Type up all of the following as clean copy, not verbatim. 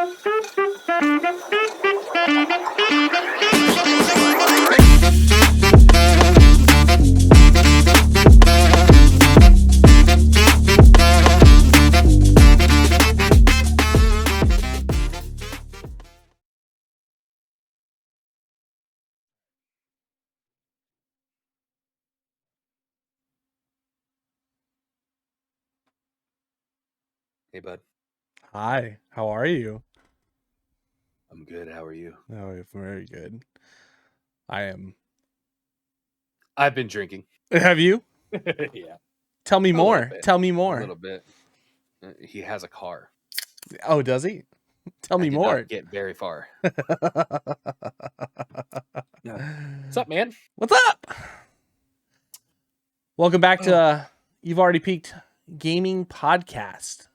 Hey, bud. Hi, how are you? I'm good. How are you? Oh, very good. I am. I've been drinking. Have you? Yeah. Tell me A more. little bit. Tell me A more. little bit. He has a car. Oh, does he? Tell me I did more. not get very far. What's up, man? What's up? Welcome back to You've Already Peaked Gaming Podcast.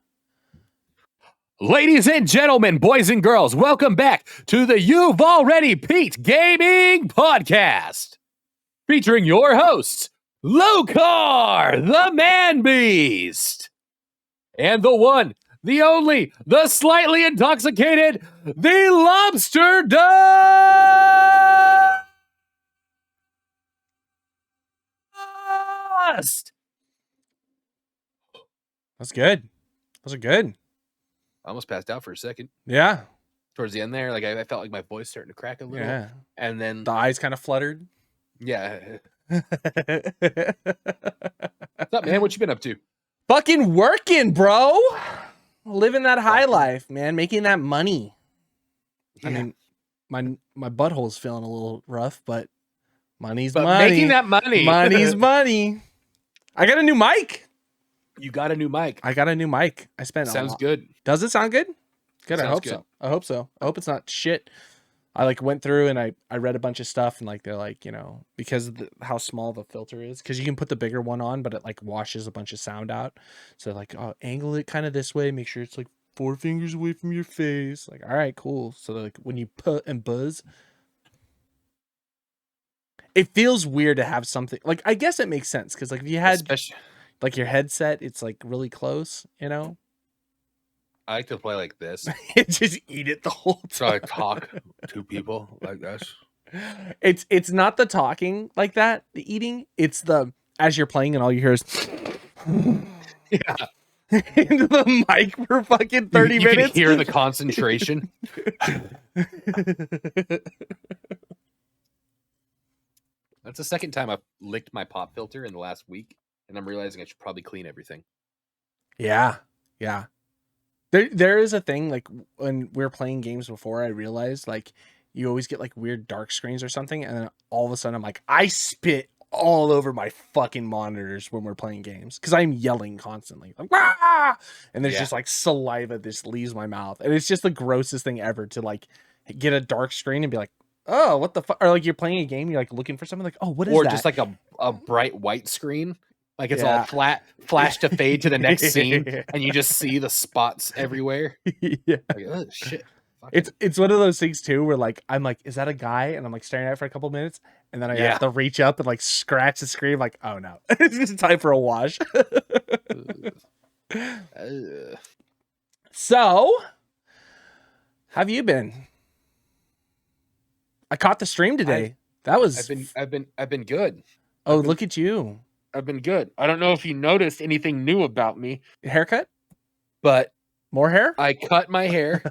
Ladies and gentlemen, boys and girls, welcome back to the You've Already Peaked Gaming Podcast, featuring your hosts, Locarthemanbeast, and the one, the only, the slightly intoxicated, DjLobsterDust. That's good. Those are good. I almost passed out for a second. Yeah. Towards the end there, like I felt like my voice starting to crack a little. Yeah. And then The eyes kind of fluttered. yeah. What's up, man? What you been up to? Fucking working, bro. Living that high life, man. Making that money. Yeah. I mean, my butthole's feeling a little rough, but money's but money. making that money. Money's money. I got a new mic. You got a new mic. I got a new mic. I spent Sounds good. Does it sound good? Good. Sounds I hope good. so. I hope so. I hope it's not shit. I went through and I read a bunch of stuff and they're like, because of how small the filter is, because you can put the bigger one on, but it washes a bunch of sound out. So angle it kind of this way, make sure it's 4 fingers away from your face. All right, cool. So when you put and buzz, it feels weird to have something I guess it makes sense because if you had your headset, it's really close, I like to play like this. Just eat it the whole time. So I talk to people like this. It's not the talking like that, the eating. It's the as you're playing and all you hear is yeah. into the mic for fucking 30 minutes. You can hear the concentration. That's the second time I've licked my pop filter in the last week, and I'm realizing I should probably clean everything. Yeah. There is a thing when we're playing games before, I realized you always get weird dark screens or something, and then all of a sudden I'm I spit all over my fucking monitors when we're playing games because I'm yelling constantly Wah! And there's just saliva just leaves my mouth, and it's just the grossest thing ever to get a dark screen and be oh, what the fuck? Or you're playing a game, you're looking for something oh, what is that? Or just a bright white screen. It's all flat, flash to fade to the next scene, and you just see the spots everywhere. Yeah. Oh, shit. It's one of those things too where I'm is that a guy? And I'm staring at it for a couple minutes, and then I have to reach up and scratch the screen. Oh no, it's just time for a wash. So, have you been? I caught the stream today. I've been good. Oh, look at you. I've been good. I don't know if you noticed anything new about me. Haircut? But more hair? I cut my hair.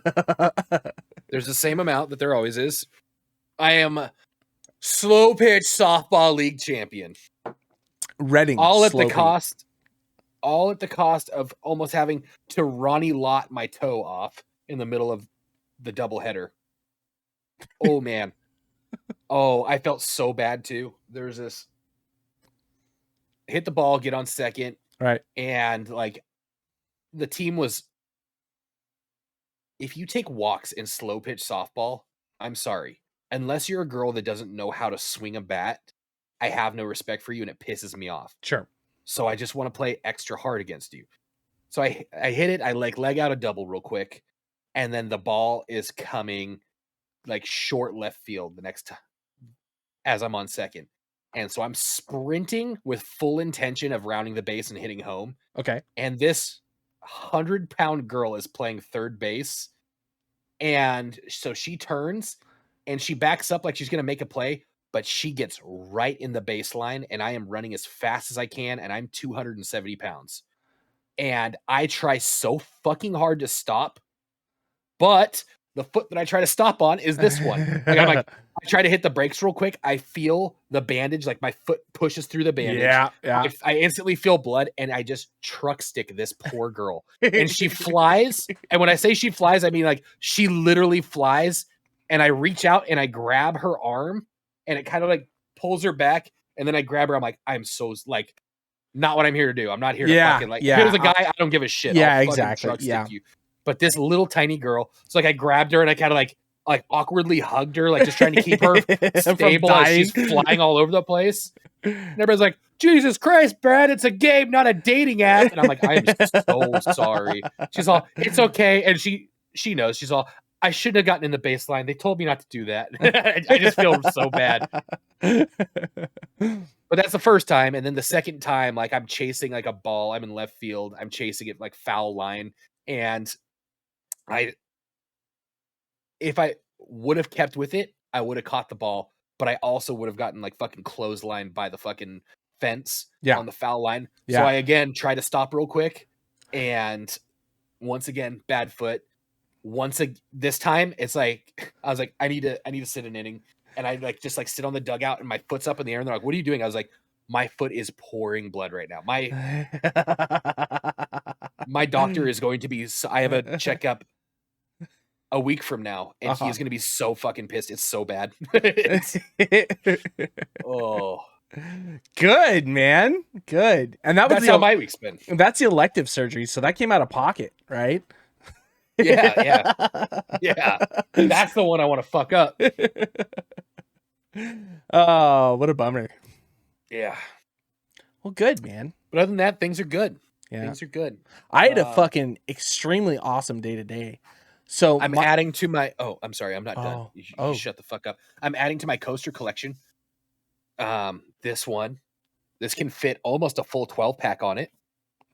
There's the same amount that there always is. I am slow pitch softball league champion. Reading. All at the cost of almost having to Ronnie Lott my toe off in the middle of the doubleheader. Oh man. Oh, I felt so bad too. There's this hit the ball, get on second. Right. And the team was, if you take walks in slow pitch softball, I'm sorry. Unless you're a girl that doesn't know how to swing a bat, I have no respect for you and it pisses me off. Sure. So I just want to play extra hard against you. So I hit it. I leg out a double real quick. And then the ball is coming short left field the next time as I'm on second. And so I'm sprinting with full intention of rounding the base and hitting home. Okay. And this 100-pound girl is playing third base And so she turns and she backs up like she's going to make a play, but she gets right in the baseline, and I am running as fast as I can, and I'm 270 pounds. And I try so fucking hard to stop, but the foot that I try to stop on is this one. Like, I'm like, I try to hit the brakes real quick. I feel the bandage, like my foot pushes through the bandage. Yeah. I instantly feel blood, and I just truck stick this poor girl. And she flies. And when I say she flies, I mean like she literally flies. And I reach out and I grab her arm, and it kind of like pulls her back. And then I grab her. I'm like, I'm so like, not what I'm here to do. I'm not here to fucking like. Here's a guy. I don't give a shit. Yeah, I'll exactly. Truck stick you. But this little tiny girl, so like I grabbed her and I kind of like awkwardly hugged her, like just trying to keep her stable as she's flying all over the place. And everybody's like, Jesus Christ, Brad, it's a game, not a dating app. And I'm like, I am so sorry. She's all, it's okay. And she knows. She's all, I shouldn't have gotten in the baseline. They told me not to do that. I just feel so bad. But that's the first time. And then the second time, like I'm chasing like a ball. I'm in left field. I'm chasing it like foul line. And if I would have kept with it, I would have caught the ball, but I also would have gotten like fucking clotheslined by the fucking fence on the foul line. So I again try to stop real quick, and once again, bad foot. This time it's like I was like, I need to sit an inning, and I like just like sit on the dugout and my foot's up in the air, and they're like, what are you doing? I was like, my foot is pouring blood right now. My doctor is going to be, I have a checkup a week from now, and he's going to be so fucking pissed. It's so bad. Oh, good, man. Good. And that's how my week's been. That's the elective surgery. So that came out of pocket, right? Yeah. That's the one I want to fuck up. Oh, what a bummer. Yeah. Well, good, man. But other than that, things are good. Yeah. Things are good. I had a fucking extremely awesome day today. So I'm adding to my. Oh, I'm sorry. I'm not done. You shut the fuck up. I'm adding to my coaster collection. This can fit almost a full 12 pack on it.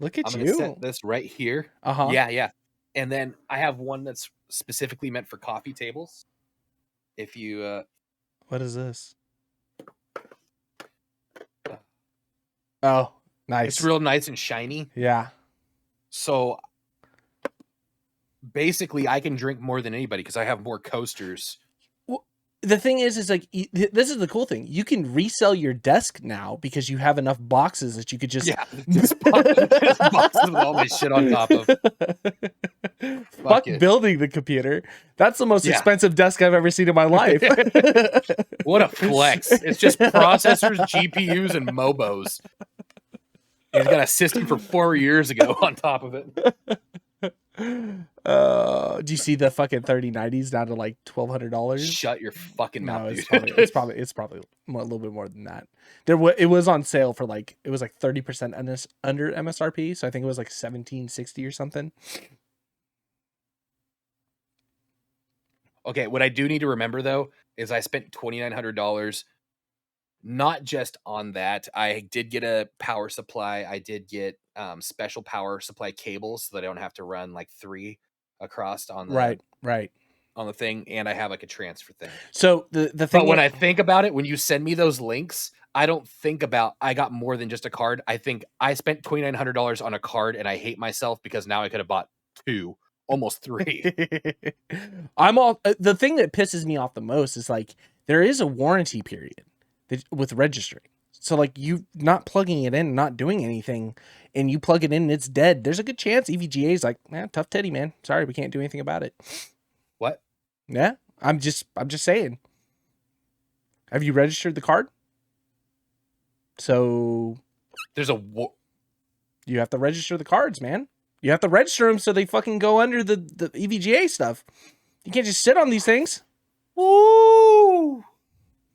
Look at I'm you. Gonna set this right here. Yeah. And then I have one that's specifically meant for coffee tables. If you. What is this? Oh, nice. It's real nice and shiny. Yeah. So basically, I can drink more than anybody because I have more coasters. Well, the thing is like, this is the cool thing. You can resell your desk now because you have enough boxes that you could just boxes with all my shit on top of. Fuck building the computer. That's the most expensive desk I've ever seen in my life. What a flex. It's just processors, GPUs, and Mobos. He's got a system for 4 years ago on top of it. Do you see the fucking 3090s down to like $1,200? Shut your fucking mouth, dude. It's probably a little bit more than that. It was on sale for like, it was like 30% under MSRP, so I think it was like $1,760 or something. Okay, what I do need to remember though is I spent $2,900 not just on that. I did get a power supply. I did get special power supply cables so that I don't have to run like 3 across on the right on the thing, and I have like a transfer thing. So the thing, but when I think about it, when you send me those links, I don't think about I got more than just a card. I think I spent $2,900 on a card, and I hate myself because now I could have bought 2, almost 3. The thing that pisses me off the most is like there is a warranty period with registering. So like you not plugging it in, not doing anything, and you plug it in and it's dead. There's a good chance EVGA is like, tough titty, man. Sorry, we can't do anything about it. What? Yeah, I'm just saying. Have you registered the card? So there's you have to register the cards, man. You have to register them so they fucking go under the EVGA stuff. You can't just sit on these things. Woo!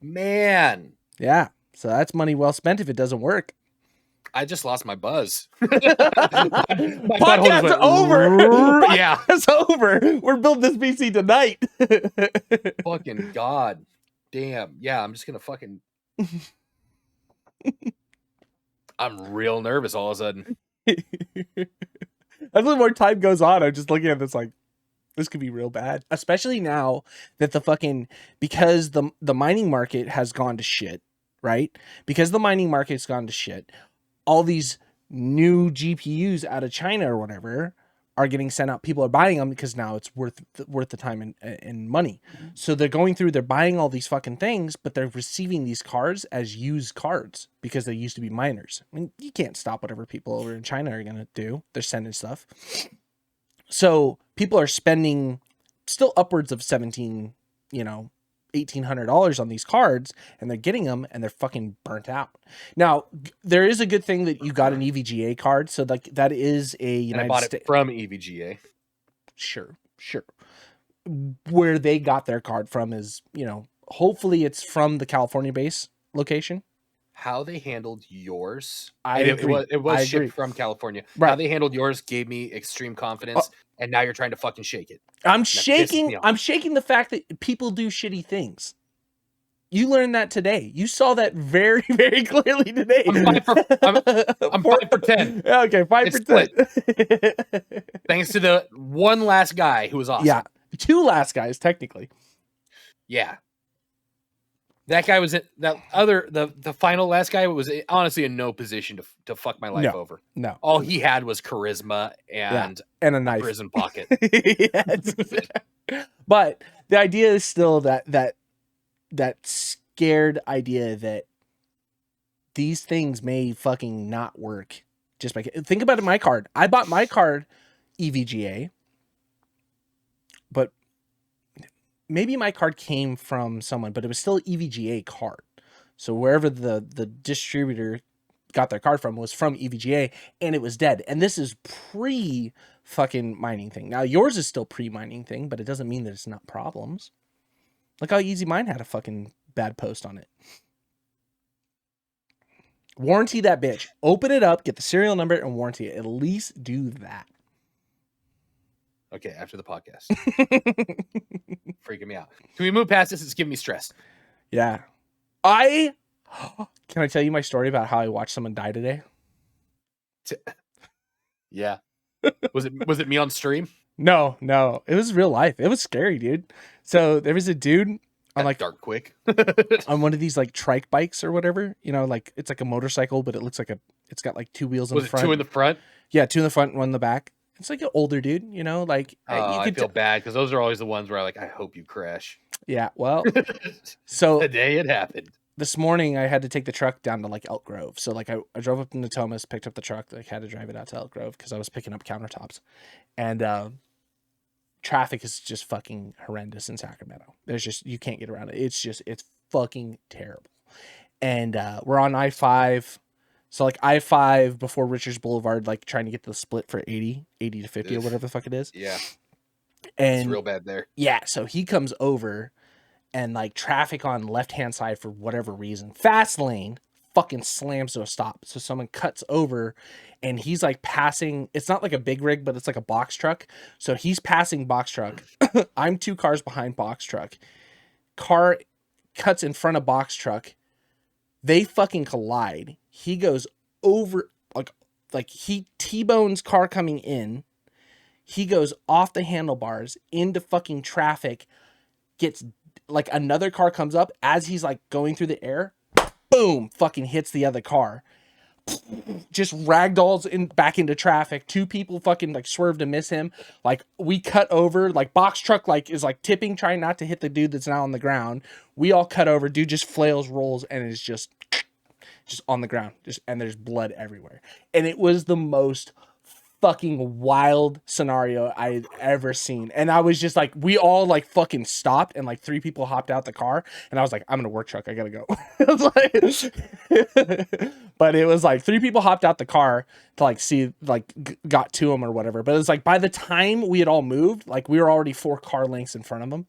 Man. Yeah. So that's money well spent if it doesn't work. I just lost my buzz. Podcast's over. Yeah. It's over. We're building this PC tonight. Fucking God. Damn. Yeah, I'm just going to fucking... I'm real nervous all of a sudden. As the more time goes on, I'm just looking at this like, This could be real bad, especially now that because the mining market has gone to shit, right? Because the mining market's gone to shit, all these new GPUs out of China or whatever are getting sent out. People are buying them because now it's worth the time and money. So they're buying all these fucking things, but they're receiving these cards as used cards because they used to be miners. I mean, you can't stop whatever people over in China are going to do. They're sending stuff. So people are spending still upwards of $1,800 on these cards, and they're getting them and they're fucking burnt out. Now, there is a good thing that you got an EVGA card. So like that is a United and I bought it from EVGA. Sure. Where they got their card from is, hopefully it's from the California base location. How they handled yours, it was shipped from California. Right. How they handled yours gave me extreme confidence, and now you're trying to fucking shake it. I'm shaking the fact that people do shitty things. You learned that today. You saw that very, very clearly today. I'm 5 for 10. Okay, 5 for 10. Thanks to the one last guy who was awesome. Yeah, 2 last guys technically. Yeah. That guy was the final last guy was honestly in no position to fuck my life over. No. All he had was charisma and a knife. Prison pocket. But the idea is still that scared idea that these things may fucking not work. Think about it, my card. I bought my card EVGA, but maybe my card came from someone, but it was still an EVGA card. So wherever the distributor got their card from was from EVGA, and it was dead. And this is pre fucking mining thing. Now yours is still pre mining thing, but it doesn't mean that it's not problems. Look how easy mine had a fucking bad post on it. Warranty that bitch. Open it up, get the serial number, and warranty it. At least do that. Okay, after the podcast. Freaking me out. Can we move past this? It's giving me stress. Yeah. Can I tell you my story about how I watched someone die today? Yeah. Was it me on stream? No. It was real life. It was scary, dude. So there was a dude on dark quick on one of these like trike bikes or whatever, it's like a motorcycle, but it looks like it's got like 2 wheels in the front. 2 in the front? Yeah, 2 in the front and 1 in the back. It's like an older dude, I feel bad because those are always the ones where I hope you crash. Yeah, well, so today it happened. This morning I had to take the truck down to like Elk Grove. So like I drove up to Thomas, picked up the truck, had to drive it out to Elk Grove because I was picking up countertops, and traffic is just fucking horrendous in Sacramento. You can't get around it. It's fucking terrible. And we're on I-5. So like I-5 before Richards Boulevard, like trying to get to the split for 80 to 50 or whatever the fuck it is. Yeah. And it's real bad there. Yeah. So he comes over and like traffic on left-hand side for whatever reason, fast lane fucking slams to a stop. So someone cuts over and he's like passing. It's not like a big rig, but it's like a box truck. So he's passing box truck. I'm 2 cars behind box truck. Car cuts in front of box truck. They fucking collide. He goes over like he T-bones car coming in. He goes off the handlebars into fucking traffic. Gets like another car comes up as he's like going through the air. Boom! Fucking hits the other car. Just ragdolls back into traffic. 2 people fucking like swerve to miss him. Like we cut over. Like box truck like is like tipping, trying not to hit the dude that's now on the ground. We all cut over. Dude just flails, rolls, and is just on the ground. And there's blood everywhere. And it was the most fucking wild scenario I had ever seen. And I was just like, we all like fucking stopped and like 3 people hopped out the car. And I was like, I'm gonna work truck. I gotta go. But it was like 3 people hopped out the car to like see, like got to him or whatever. But it was like by the time we had all moved, like we were already 4 car lengths in front of them.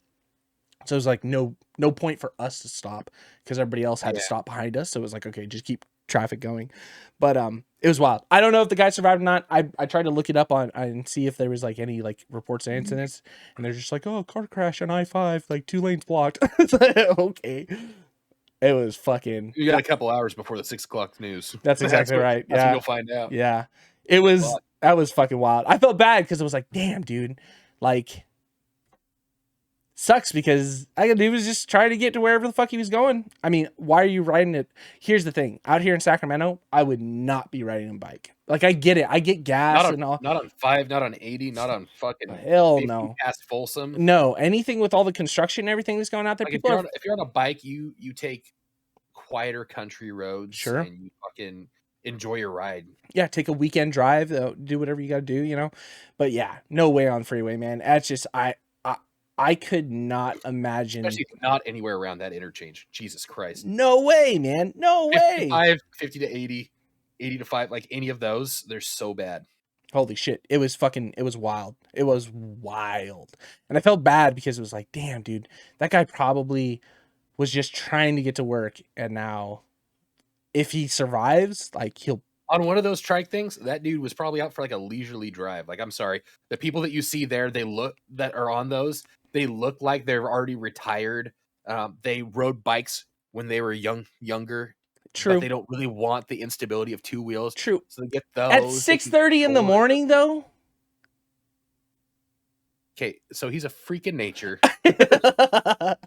So it was like no point for us to stop because everybody else had to stop behind us. So it was like, okay, just keep traffic going. But it was wild. I don't know if the guy survived or not. I tried to look it up on and see if there was like any like reports of incidents, and they're just like, oh, car crash on I-5, like 2 lanes blocked. It's like, okay. It was fucking. You got a couple hours before the 6 o'clock news. That's exactly right. That's when you'll find out. Yeah, it was. That was fucking wild. I felt bad because it was like, damn, dude, like sucks because he was just trying to get to wherever the fuck he was going. I mean, why are you riding it? Here's the thing. Out here in Sacramento, I would not be riding a bike. Like, I get it. I get gas and all. Not on 5, not on 80, not on fucking hell 50 no. past Folsom. No, anything with all the construction and everything that's going out there. Like, if you're on a bike, you take quieter country roads, sure, and you fucking enjoy your ride. Yeah, take a weekend drive, do whatever you got to do, you know. But yeah, no way on freeway, man. That's just I could not imagine. Especially not anywhere around that interchange. Jesus Christ. No way, man. No way. 50 to 80, 80 to 5, like any of those, they're so bad. Holy shit. It was wild. It was wild. And I felt bad because it was like, damn, dude, that guy probably was just trying to get to work. And now if he survives, like, he'll. On one of those trike things, that dude was probably out for like a leisurely drive. Like, I'm sorry. The people that you see there, that are on those, they look like they're already retired. They rode bikes when they were younger. True. But they don't really want the instability of two wheels. True. So they get those. At 6:30 in the morning, though? Okay, so he's a freak in nature. I thought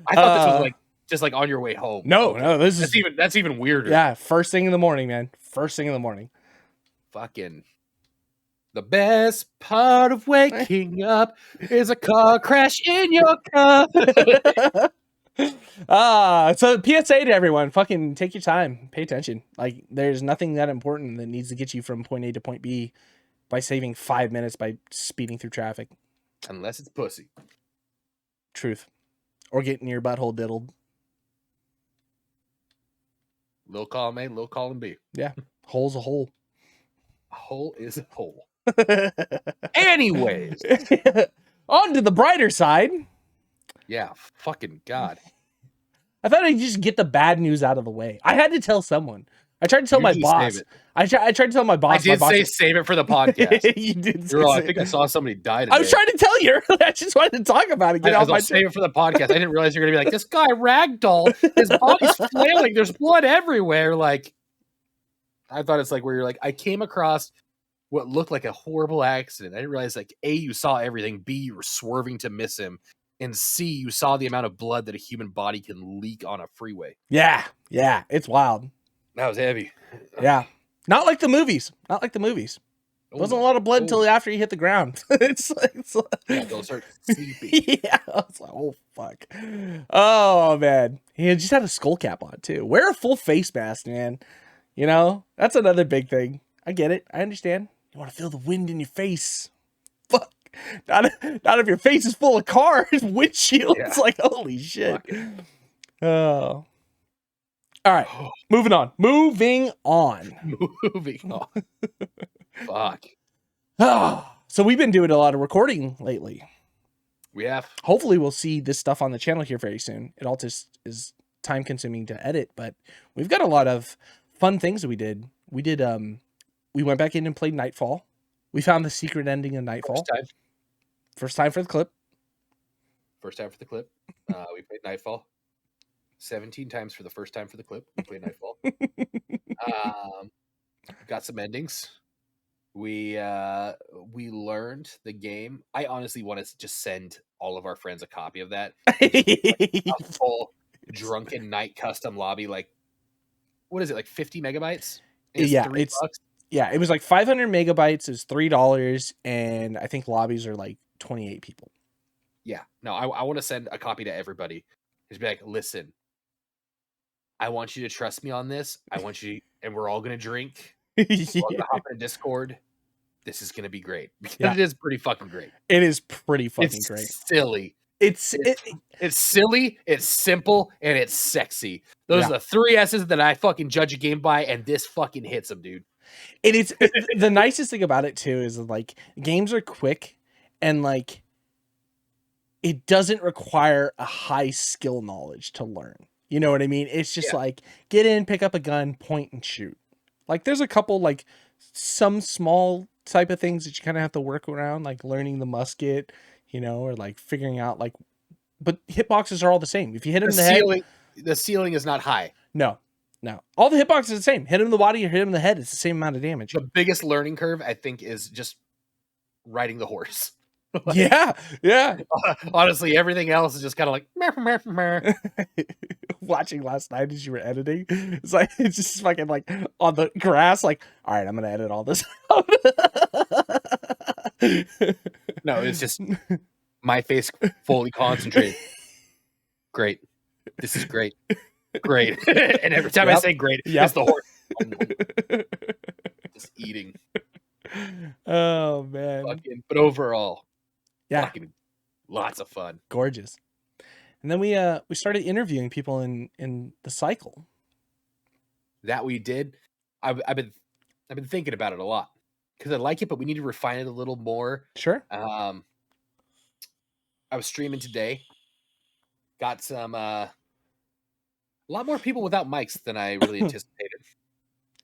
this was like just like on your way home. No, that's even weirder. Yeah, first thing in the morning, man. First thing in the morning. Fucking the best part of waking up is a car crash in your cup. So PSA to everyone, fucking take your time, pay attention. Like, there's nothing that important that needs to get you from point A to point B by saving 5 minutes by speeding through traffic. Unless it's pussy. Truth. Or getting your butthole diddled. Little column A, little column B. Yeah. Hole's a hole. A hole is a hole. Anyways. On to the brighter side. Yeah, fucking God. I thought I'd just get the bad news out of the way. I had to tell someone. I tried to tell my boss. I tried to tell my boss. I did say save it for the podcast. You did. I think I saw somebody die today. I was trying to tell you. I just wanted to talk about it. I'll save it for the podcast. I didn't realize you're going to be like, this guy ragdoll. His body's flailing. There's blood everywhere. Like, I thought it's like where you're like, I came across what looked like a horrible accident. I didn't realize, like, A, you saw everything. B, you were swerving to miss him. And C, you saw the amount of blood that a human body can leak on a freeway. Yeah. Yeah. It's wild. That was heavy. Yeah. Not like the movies. There wasn't a lot of blood until after you hit the ground. it's yeah, they'll start sleeping. Yeah. I was like, oh, fuck. Oh, man. He just had a skull cap on, too. Wear a full face mask, man. You know, that's another big thing. I get it. I understand. You want to feel the wind in your face. Fuck. Not if your face is full of cars, windshields. Yeah. Like, holy shit. Oh. All right. Moving on. Fuck. So we've been doing a lot of recording lately. We have. Hopefully we'll see this stuff on the channel here very soon. It all just is time consuming to edit, but we've got a lot of fun things that we did. We went back in and played Nightfall. We found the secret ending of Nightfall. First time for the clip. We played Nightfall. 17 times for the first time for the clip. We played Nightfall. Got some endings. We learned the game. I honestly want to just send all of our friends a copy of that. Like a full drunken night custom lobby. Like, what is it? Like 50 megabytes? Yeah, it was like 500 megabytes. Is $3, and I think lobbies are like 28 people. Yeah, no, I want to send a copy to everybody. Just be like, listen, I want you to trust me on this. I want you, and we're all gonna drink. We're all gonna hop in a Discord. This is gonna be great because it is pretty fucking great. It is pretty fucking great. Silly. It's silly, it's simple, and it's sexy. Those are the 3 S's that I fucking judge a game by, and this fucking hits them, dude. The nicest thing about it too is like games are quick, and like it doesn't require a high skill knowledge to learn. You know what I mean? It's just like get in, pick up a gun, point and shoot. Like there's a couple like some small type of things that you kind of have to work around, like learning the musket, you know, or like figuring out like, but hitboxes are all the same. If you hit him in the head, the ceiling is not high. No. All the hitboxes are the same. Hit him in the body or hit him in the head. It's the same amount of damage. The biggest learning curve, I think, is just riding the horse. Like, yeah. honestly, everything else is just kind of like meh, meh, meh. Watching last night as you were editing, it's just fucking like on the grass, like, all right, I'm gonna edit all this out. No, it's just my face fully concentrated. Great. This is great. Great. And every time I say great, it's the horse just eating. Oh man. But overall, Yeah, fucking lots of fun. gorgeous. And then we started interviewing people in the cycle. That we did. I've been thinking about it a lot because I like it, but we need to refine it a little more. Sure. I was streaming today. Got some a lot more people without mics than I really anticipated.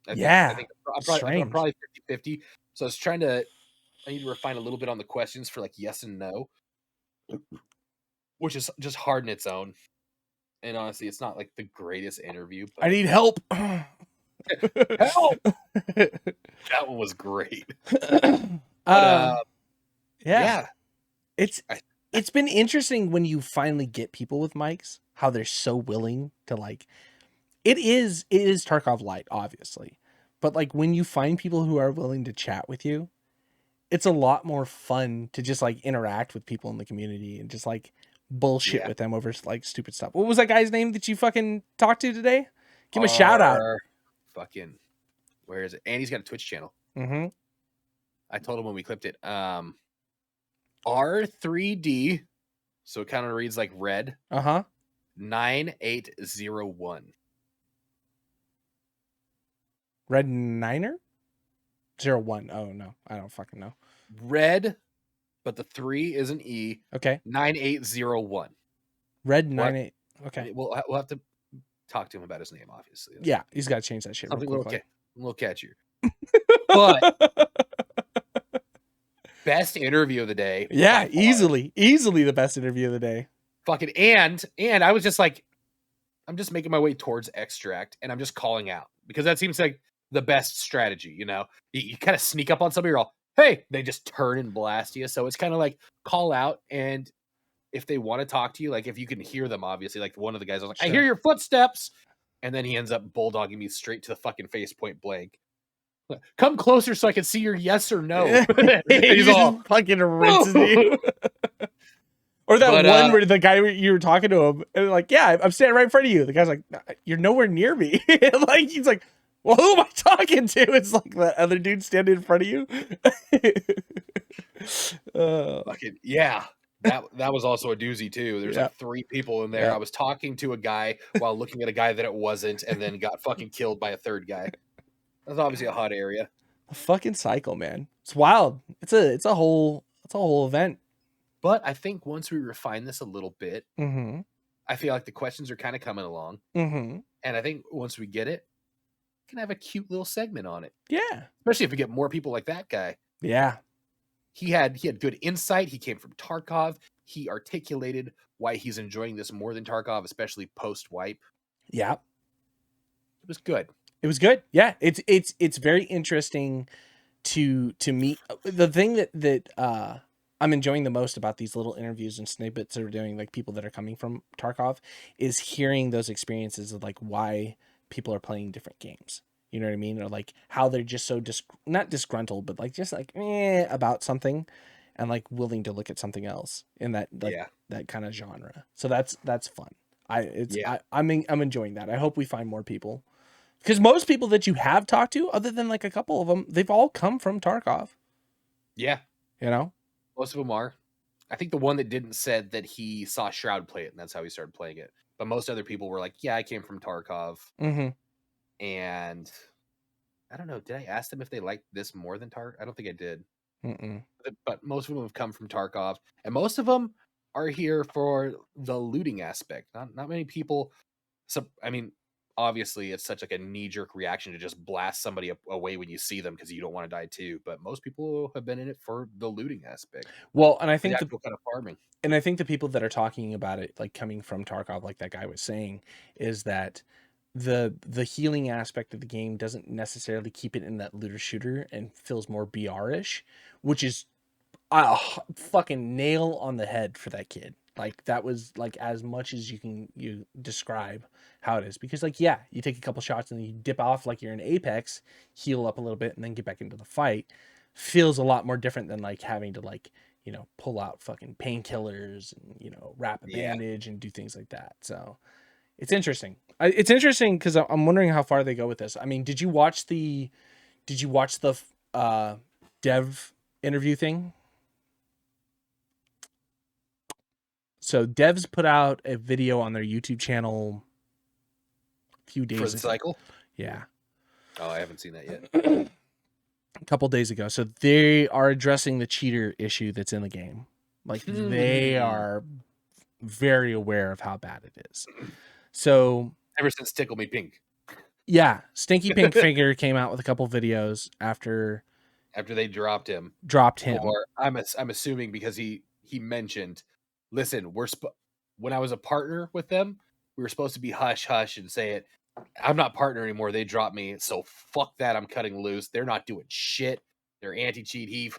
I think I'm probably 50-50. So I was I need to refine a little bit on the questions for like yes and no, which is just hard in its own. And honestly, it's not like the greatest interview. But I need help. Help! That one was great. Yeah. It's been interesting when you finally get people with mics, how they're so willing to like. It is Tarkov Light, obviously, but like when you find people who are willing to chat with you, it's a lot more fun to just like interact with people in the community and just like bullshit with them over like stupid stuff. What was that guy's name that you fucking talked to today? Give him a shout out. Fucking, where is it? And he's got a Twitch channel. Mm-hmm. I told him when we clipped it. R3D, so it kind of reads like red. 9801. Red Niner? 01. Oh no, I don't fucking know. Red, but the 3 is an E. Okay. 9801. Red 98. Okay. We'll have to talk to him about his name, obviously. Yeah, he's got to change that shit real quickly. A little catchier. But best interview of the day. Yeah, easily the best interview of the day. Fucking and I was just like, I'm just making my way towards extract, and I'm just calling out because that seems like the best strategy. You know, you kind of sneak up on somebody, you're all, hey, they just turn and blast you. So it's kind of like call out, and if they want to talk to you, like if you can hear them, obviously, like one of the guys was like, I hear your footsteps, and then he ends up bulldogging me straight to the fucking face, point blank. Come closer so I can see your yes or no. He's all fucking rinses you. Or that one where the guy, you were talking to him and like, yeah, I'm standing right in front of you. The guy's like, you're nowhere near me. Like, he's like, well, who am I talking to? It's like that other dude standing in front of you. Fucking, yeah. That was also a doozy too. There's like 3 people in there. Yeah. I was talking to a guy while looking at a guy that it wasn't, and then got fucking killed by a third guy. That's obviously a hot area. A fucking cycle, man. It's wild. It's a whole event. But I think once we refine this a little bit, I feel like the questions are kind of coming along. And I think once we get it, we can have a cute little segment on it. Yeah. Especially if we get more people like that guy. Yeah. He had good insight. He came from Tarkov. He articulated why he's enjoying this more than Tarkov, especially post-wipe. Yeah. It was good. It was good. Yeah. It's very interesting to meet. The thing that I'm enjoying the most about these little interviews and snippets that we're doing, like people that are coming from Tarkov, is hearing those experiences of like why people are playing different games. You know what I mean? Or like how they're just so not disgruntled, but like just like about something, and like willing to look at something else in that that kind of genre. So that's fun. I'm enjoying that. I hope we find more people, because most people that you have talked to, other than like a couple of them, they've all come from Tarkov. Yeah, you know. Most of them are. I think the one that didn't said that he saw Shroud play it, and that's how he started playing it. But most other people were like, yeah, I came from Tarkov. And I don't know, did I ask them if they liked this more than Tarkov? I don't think I did. But most of them have come from Tarkov. And most of them are here for the looting aspect. Not many people. So, I mean, obviously it's such like a knee-jerk reaction to just blast somebody away when you see them because you don't want to die too, but most people have been in it for the looting aspect. Well, and I think kind of farming. And I think the people that are talking about it, like coming from Tarkov, like that guy was saying, is that the healing aspect of the game doesn't necessarily keep it in that looter shooter and feels more BR-ish, which is fucking nail on the head for that kid. Like that was like as much as you describe how it is, because like, yeah, you take a couple shots and then you dip off like you're in Apex, heal up a little bit and then get back into the fight. Feels a lot more different than like having to like, pull out fucking painkillers and, wrap a Yeah. bandage and do things like that. So it's interesting. It's interesting because I'm wondering how far they go with this. I mean, did you watch the dev interview thing? So devs put out a video on their YouTube channel a few days For the ago. cycle? Yeah. Oh, I haven't seen that yet. A couple days ago. So they are addressing the cheater issue that's in the game. Like they are very aware of how bad it is. So Ever since Tickle Me Pink. yeah, Stinky Pink Finger came out with a couple videos after they dropped him. Or I'm assuming because he mentioned, listen, when I was a partner with them, we were supposed to be hush hush and say it. I'm not partner anymore. They dropped me, so fuck that. I'm cutting loose. They're not doing shit. They're anti-cheat.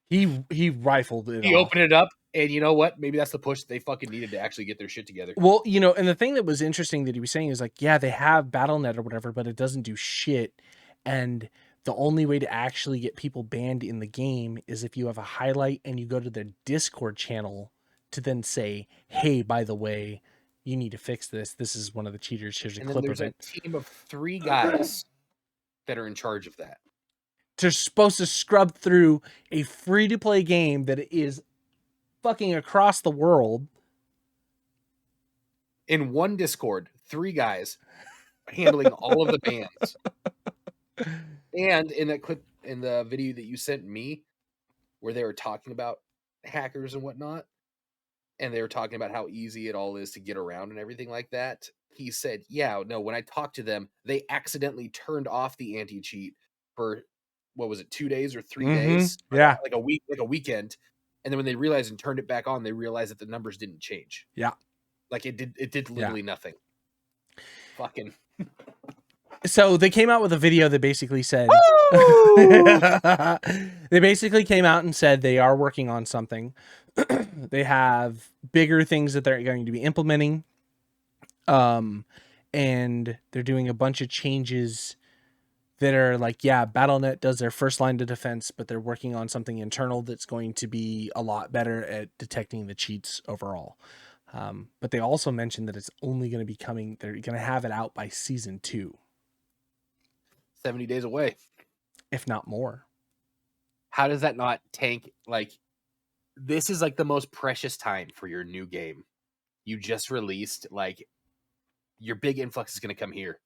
He rifled it. He opened it up, and you know what? Maybe that's the push they fucking needed to actually get their shit together. Well, and the thing that was interesting that he was saying is like, yeah, they have BattleNet or whatever, but it doesn't do shit. And the only way to actually get people banned in the game is if you have a highlight and you go to their Discord channel to then say, hey, by the way, you need to fix this. This is one of the cheaters. Here's a clip of it. There's a team of 3 guys that are in charge of that. They're supposed to scrub through a free-to-play game that is fucking across the world. In one Discord, 3 guys handling all of the bans. And in that clip, in the video that you sent me, where they were talking about hackers and whatnot, and they were talking about how easy it all is to get around and everything like that, he said, yeah, no, when I talked to them, they accidentally turned off the anti-cheat for, what was it, 2 days or 3 days? Yeah. Like a weekend. And then when they realized and turned it back on, they realized that the numbers didn't change. Yeah. Like it did literally nothing. Fucking. So they came out with a video that basically said, they basically came out and said they are working on something. They have bigger things that they're going to be implementing. And they're doing a bunch of changes that are like, yeah, BattleNet does their first line of defense, but they're working on something internal that's going to be a lot better at detecting the cheats overall. But they also mentioned that it's only going to be coming, they're going to have it out by season 2. 70 days away. If not more. How does that not tank? Like, this is like the most precious time for your new game. You just released, like, your big influx is going to come here.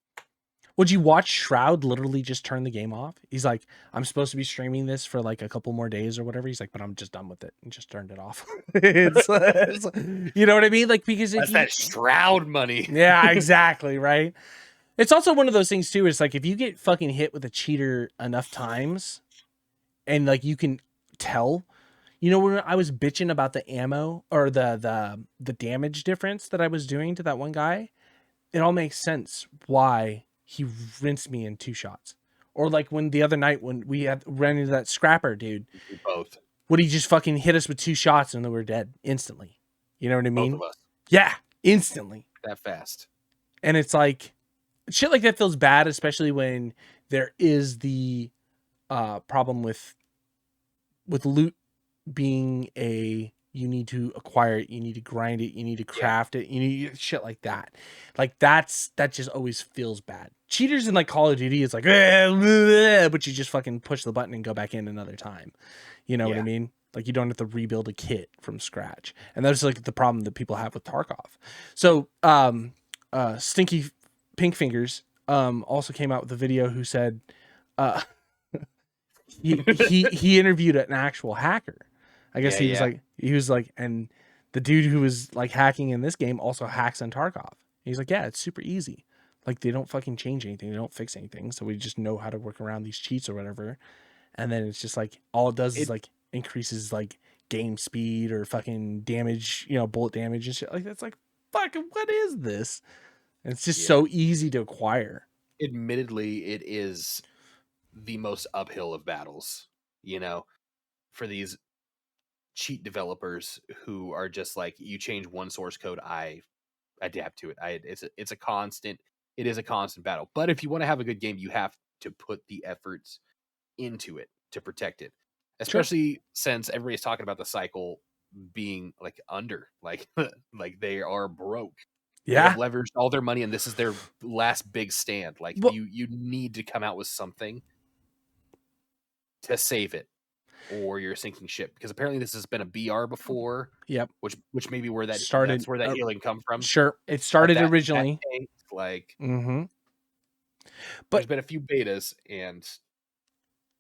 Would you watch Shroud literally just turn the game off? He's like, I'm supposed to be streaming this for like a couple more days or whatever. He's like, but I'm just done with it and just turned it off. it's, you know what I mean? Like, because that's that Shroud money. Yeah, exactly. Right. It's also one of those things too. It's like, if you get fucking hit with a cheater enough times and like, you can tell, when I was bitching about the ammo or the damage difference that I was doing to that one guy, it all makes sense why he rinsed me in 2 shots. Or like when the other night when we had ran into that scrapper dude, both would he just fucking hit us with 2 shots and then we're dead instantly? You know what I mean? Both of us. Yeah, instantly. That fast. And it's like, shit like that feels bad, especially when there is the problem with loot being you need to acquire it, you need to grind it, you need to craft it, you need shit like that. Like that just always feels bad. Cheaters in like Call of Duty, it's like, but you just fucking push the button and go back in another time. You know what I mean? Like you don't have to rebuild a kit from scratch. And that's like the problem that people have with Tarkov. So Stinky Pink Fingers also came out with a video who said he interviewed an actual hacker. I guess he was like, and the dude who was like hacking in this game also hacks on Tarkov. He's like, yeah, it's super easy. Like they don't fucking change anything. They don't fix anything. So we just know how to work around these cheats or whatever. And then it's just like, all it does is like increases like game speed or fucking damage, bullet damage and shit. Like that's like, fucking, what is this? And it's just so easy to acquire. Admittedly, it is the most uphill of battles, for these cheat developers who are just like, you change one source code, I adapt to it. It's a constant. It is a constant battle. But if you want to have a good game, you have to put the efforts into it to protect it. Especially since everybody's talking about the cycle being like under, like like they are broke. They have leveraged all their money, and this is their last big stand. Like, you need to come out with something to save it, or you're sinking ship. Because apparently this has been a BR before. Yep. Which may be where that started. That's where that healing come from. Sure, it started originally. Like, but there's been a few betas, and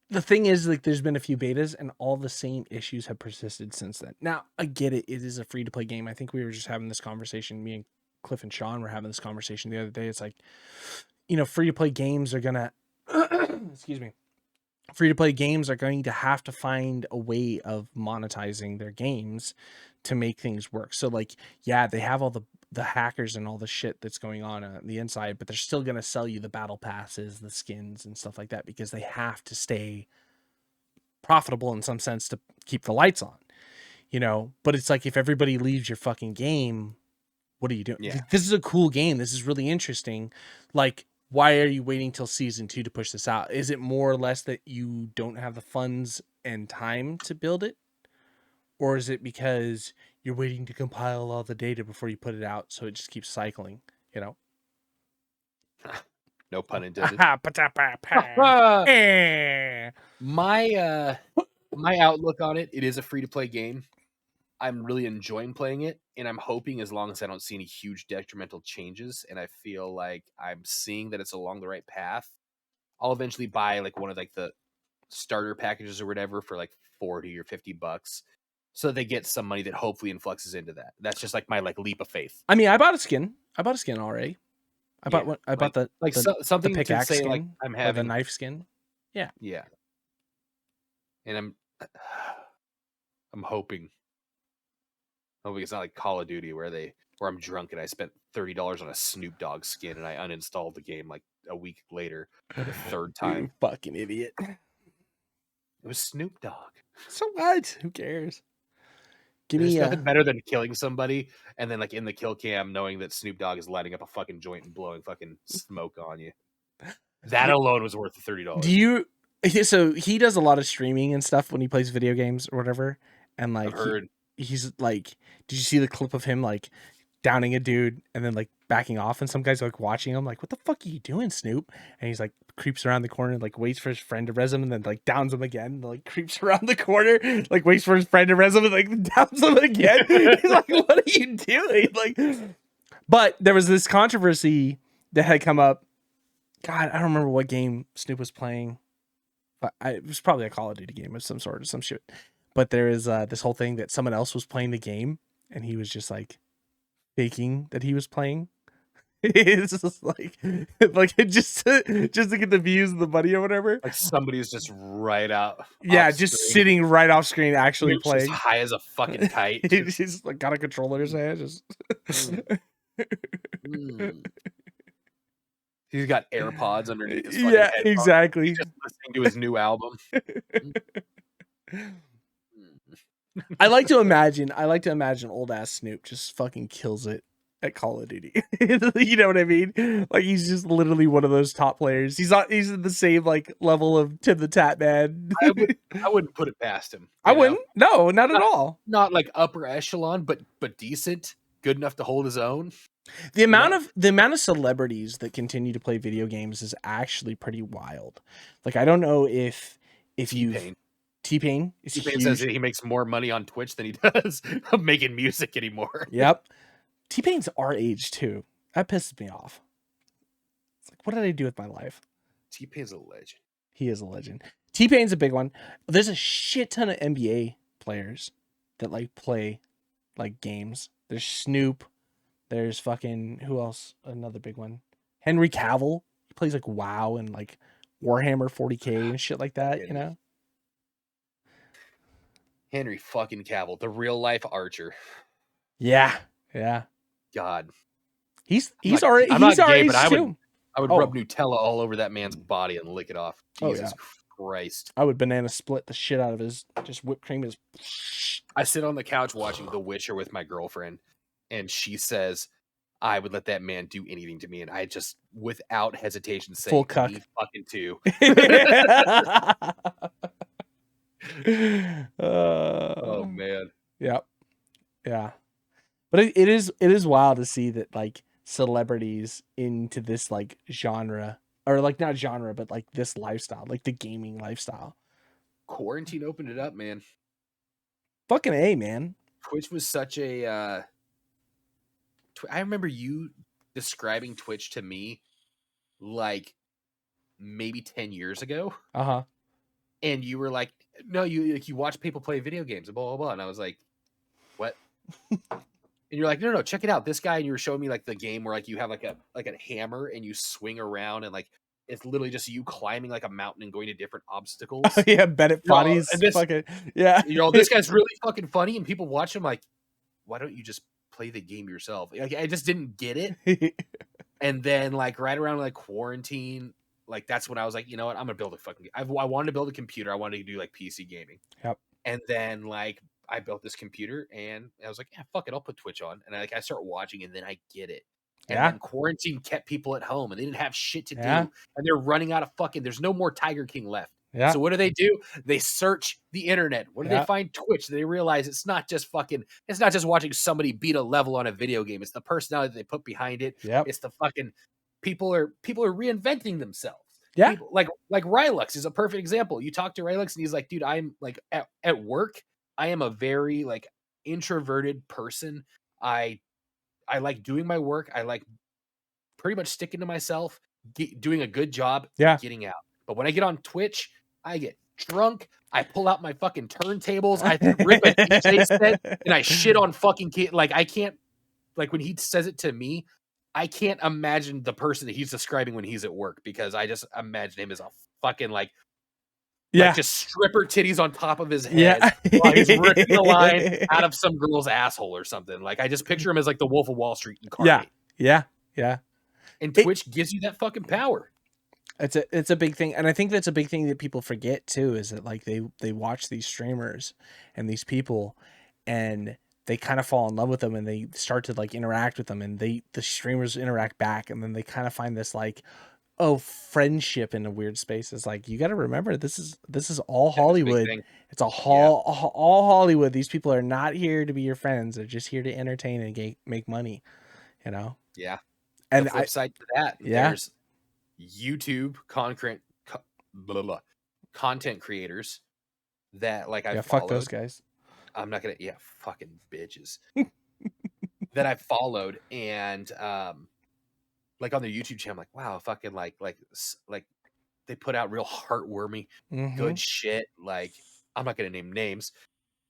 the thing is, like, there's been a few betas, and all the same issues have persisted since then. Now, I get it. It is a free-to-play game. I think we were just having this conversation. Me and Cliff and Sean were having this conversation the other day. It's like, free-to-play games are gonna excuse me. Free-to-play games are going to have to find a way of monetizing their games to make things work. So, like, yeah, they have all the hackers and all the shit that's going on the inside, but they're still going to sell you the battle passes, the skins and stuff like that, because they have to stay profitable in some sense to keep the lights on, but it's like, if everybody leaves your fucking game, what are you doing? Yeah. This is a cool game. This is really interesting. Like, why are you waiting till season 2 to push this out? Is it more or less that you don't have the funds and time to build it? Or is it because you're waiting to compile all the data before you put it out, so it just keeps cycling, No pun intended. My outlook on it is a free-to-play game. I'm really enjoying playing it, and I'm hoping, as long as I don't see any huge detrimental changes, and I feel like I'm seeing that it's along the right path, I'll eventually buy like one of like the starter packages or whatever for like $40 or $50, so they get some money that hopefully influxes into that. That's just like my leap of faith. I mean, I bought a skin already. I bought the something the pickaxe to say, skin, like, I'm having the knife skin. Yeah. And I'm hoping it's not like Call of Duty where I'm drunk and I spent $30 on a Snoop Dogg skin and I uninstalled the game like a week later for the third time. You fucking idiot. It was Snoop Dogg. So what? Who cares? There's nothing better than killing somebody and then, like, in the kill cam, knowing that Snoop Dogg is lighting up a fucking joint and blowing fucking smoke on you. That alone was worth the $30. So he does a lot of streaming and stuff when he plays video games or whatever. And like, I've heard. He's like, did you see the clip of him like downing a dude and then like backing off, and some guys like watching him like, what the fuck are you doing, Snoop? And he's like creeps around the corner and like waits for his friend to res him and then like downs him again, and, like creeps around the corner, like waits for his friend to res him and like downs him again. He's like, what are you doing? Like, but there was this controversy that had come up. God, I don't remember what game Snoop was playing, but it was probably a Call of Duty game of some sort or some shit. But there is this whole thing that someone else was playing the game and he was just like faking that he was playing. It's just like just to get the views and the money or whatever. Like, somebody's just right out. Yeah, just screen, sitting right off screen, actually Snoop's playing. Just high as a fucking kite. He's just like got a controller in his hand. Just. He's got AirPods underneath his fucking headphones. Exactly. He's just listening to his new album. I like to imagine old ass Snoop just fucking kills it at Call of Duty. You know what I mean? Like, he's just literally one of those top players. He's in the same like level of Tim the Tap Man. I wouldn't put it past him. I wouldn't. No, not at all. Not like upper echelon, but decent, good enough to hold his own. The amount of celebrities that continue to play video games is actually pretty wild. Like, I don't know if you T-Pain says that he makes more money on Twitch than he does making music anymore. Yep. T-Pain's our age too. That pisses me off. It's like, what did I do with my life? T-Pain's a legend. He is a legend. T-Pain's a big one. There's a shit ton of NBA players that like play like games. There's Snoop. There's fucking, who else? Another big one. Henry Cavill. He plays like WoW and like Warhammer 40K and shit like that, you know? Henry fucking Cavill, the real life Archer. Yeah. God. He's our age too. I would rub Nutella all over that man's body and lick it off. Jesus Christ. I would banana split the shit out of his, just whipped cream is. I sit on the couch watching The Witcher with my girlfriend, and she says, I would let that man do anything to me. And I just, without hesitation, say, Full cuck. me fucking too. Oh, man. Yep. Yeah. But it is wild to see that like celebrities into this like genre, or like not genre, but like this lifestyle, like the gaming lifestyle. Quarantine opened it up, man. Fucking A, man. Twitch was such a I remember you describing Twitch to me like maybe 10 years ago. Uh-huh. And you were like, no, you watch people play video games and blah, blah, blah. And I was like, what? And you're like, no, check it out. This guy, and you were showing me like the game where like you have like a hammer and you swing around, and like it's literally just you climbing like a mountain and going to different obstacles. Yeah, Bennett Fonny's fucking yeah. This guy's really fucking funny, and people watch him like, why don't you just play the game yourself? Like, I just didn't get it. And then like right around like quarantine, like that's when I was like, you know what, I'm gonna build a fucking. I wanted to build a computer. I wanted to do like PC gaming. Yep. And then like I built this computer, and I was like, yeah, fuck it, I'll put Twitch on. And I start watching, and then I get it. And then quarantine kept people at home, and they didn't have shit to do, and they're running out of fucking. There's no more Tiger King left. Yeah. So what do? They search the internet. What do they find? Twitch. They realize it's not just watching somebody beat a level on a video game. It's the personality that they put behind it. Yep. It's the fucking people are reinventing themselves. Yeah. People, like Rylux is a perfect example. You talk to Rylux, and he's like, dude, I'm like at work, I am a very like introverted person. I like doing my work. I like pretty much sticking to myself, doing a good job, getting out. But when I get on Twitch, I get drunk. I pull out my fucking turntables. I rip a DJ set, and I shit on fucking kids. Like I can't, like when he says it to me, I can't imagine the person that he's describing when he's at work, because I just imagine him as a fucking like just stripper titties on top of his head while he's ripping the line out of some girl's asshole or something. Like I just picture him as like the Wolf of Wall Street incarnate. Yeah. And Twitch gives you that fucking power. It's a big thing, and I think that's a big thing that people forget too, is that like they watch these streamers and these people, and they kind of fall in love with them, and they start to like interact with them, and the streamers interact back, and then they kind of find this like, oh, friendship in a weird space. It's like, you got to remember, this is all Hollywood. It's all Hollywood. These people are not here to be your friends. They're just here to entertain and make money, you know? Yeah. And the flip side to that, there's YouTube content creators that like I fuck those guys. I'm not gonna fucking bitches that I've followed, and like on their YouTube channel, I'm like, wow, fucking like they put out real heartwarming good shit. Like I'm not gonna name names,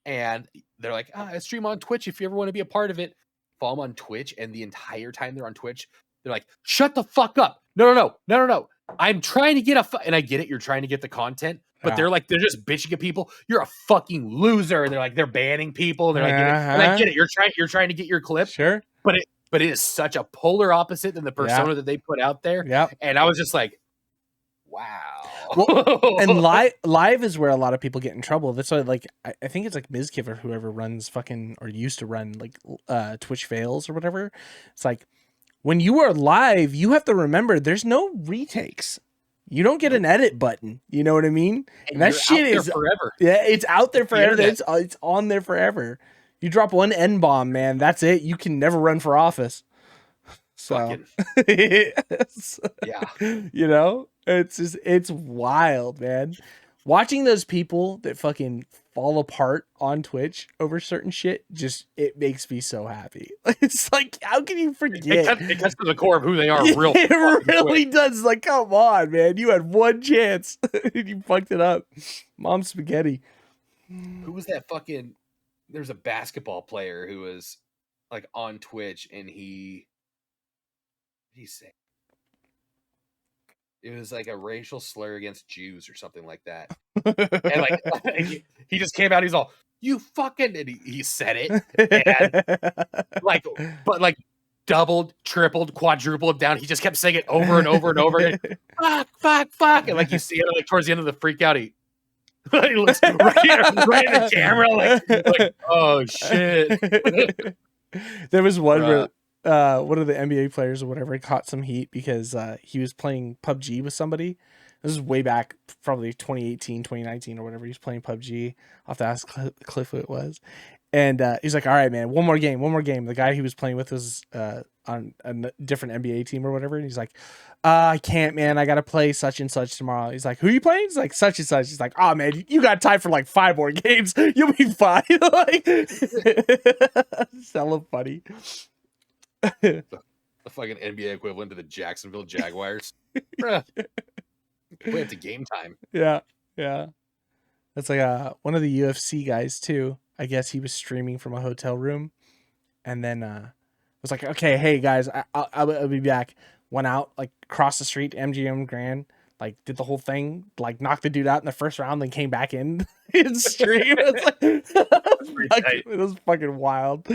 and they're like, I stream on Twitch if you ever want to be a part of it. Follow them on Twitch, and the entire time they're on Twitch, they're like, shut the fuck up. No. I'm trying to get and I get it. You're trying to get the content, but they're just bitching at people. You're a fucking loser. And they're banning people. And they're like, and I get it. You're trying to get your clip. Sure. But it is such a polar opposite than the persona that they put out there. Yeah. And I was just like, wow. Well, and live is where a lot of people get in trouble. That's why, like, I think it's like Mizkiv or whoever runs fucking, or used to run like Twitch fails or whatever. It's like, when you are live, you have to remember there's no retakes. You don't get an edit button. You know what I mean? And that shit is forever. Yeah, it's out there forever. It's on there forever. You drop one N-bomb, man, that's it. You can never run for office. So, yeah, you know, it's wild, man. Watching those people that fucking fall apart on Twitch over certain shit, it makes me so happy. It's like, how can you forget? It cuts to the core of who they are. It really does. Like, come on, man. You had one chance and you fucked it up. Mom spaghetti. Who was that fucking? There's a basketball player who was like on Twitch, and he said it was like a racial slur against Jews or something like that. And like he just came out, he's all, you fucking, and he said it. And but doubled, tripled, quadrupled down. He just kept saying it over and over and over again. Fuck, fuck, fuck. And like you see it like towards the end of the freak out, he looks right at the camera like oh shit. There was one where one of the NBA players or whatever caught some heat because he was playing PUBG with somebody. This is way back, probably 2018, 2019 or whatever. He was playing PUBG. I'll have to ask Cliff who it was. And he's like, all right, man, one more game. The guy he was playing with was on a different NBA team or whatever. And he's like, I can't, man. I got to play such and such tomorrow. He's like, who are you playing? He's like, such and such. He's like, oh, man, you got time for like 5 more games. You'll be fine. Like, it's hella funny. The fucking NBA equivalent to the Jacksonville Jaguars. Bruh. Play it to game time. Yeah. That's like one of the UFC guys too. I guess he was streaming from a hotel room, and then was like, "Okay, hey guys, I'll be back." Went out like across the street, MGM Grand, like did the whole thing, like knocked the dude out in the first round, then came back in and stream. It was fucking wild.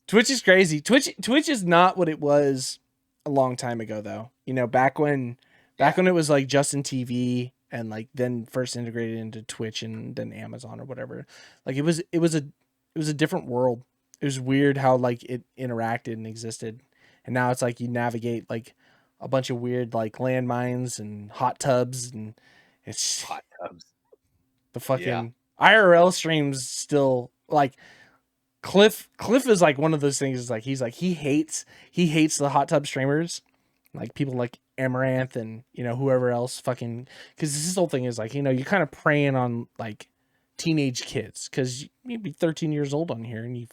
Twitch is crazy. Twitch is not what it was a long time ago, though. You know, back when it was like Justin TV and like then first integrated into Twitch and then Amazon or whatever. Like it was a different world. It was weird how like it interacted and existed. And now it's like you navigate like a bunch of weird like landmines and hot tubs, and it's hot tubs. The fucking IRL streams still like Cliff is like one of those things. Is like he hates the hot tub streamers, like people like Amaranth and whoever else fucking, because this whole thing is like you're kind of preying on like teenage kids because you'd be 13 years old on here and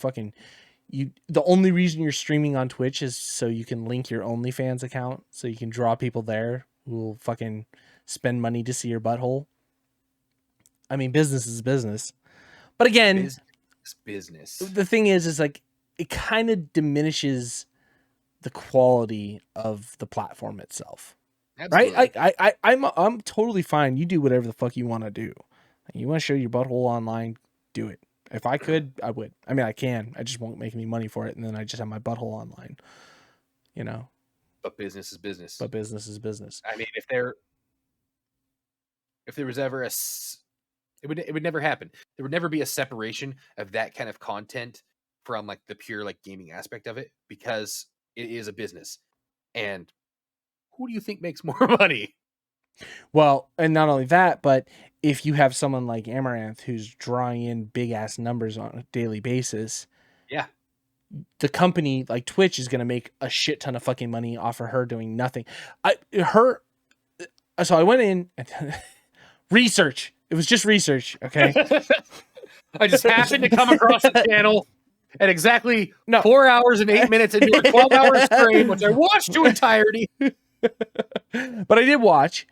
the only reason you're streaming on Twitch is so you can link your OnlyFans account so you can draw people there who will fucking spend money to see your butthole. I mean, business is business, but again. Business. The thing is like it kind of diminishes the quality of the platform itself. Absolutely. Right? I'm totally fine. You do whatever the fuck you want to do. You want to show your butthole online, do it. If I could, I would. I mean, I can. I just won't make any money for it, and then I just have my butthole online. But business is business. I mean, if there was ever it would never happen. There would never be a separation of that kind of content from like the pure like gaming aspect of it, because it is a business. And who do you think makes more money? Well, and not only that, but if you have someone like Amaranth who's drawing in big ass numbers on a daily basis, the company like Twitch is going to make a shit ton of fucking money off of her doing nothing. So I went in and research. It was just research, okay? I just happened to come across the channel at exactly 4 hours and 8 minutes into a 12-hour stream, which I watched to entirety. But I did watch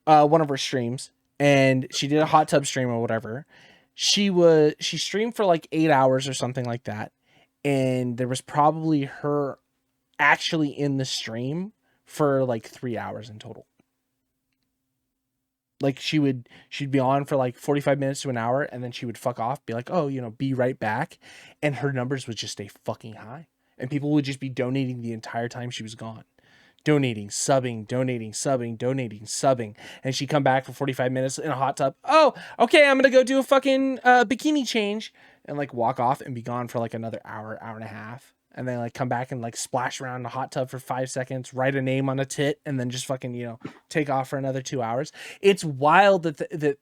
one of her streams, and she did a hot tub stream or whatever. She streamed for like 8 hours or something like that, and there was probably her actually in the stream for like 3 hours in total. Like she'd be on for like 45 minutes to an hour, and then she would fuck off, be like, oh, be right back. And her numbers would just stay fucking high. And people would just be donating the entire time she was gone. Donating, subbing. And she'd come back for 45 minutes in a hot tub. Oh, okay, I'm going to go do a fucking bikini change. And like walk off and be gone for like another hour and a half. And then like come back and like splash around in the hot tub for 5 seconds, write a name on a tit, and then just fucking, take off for another 2 hours. It's wild that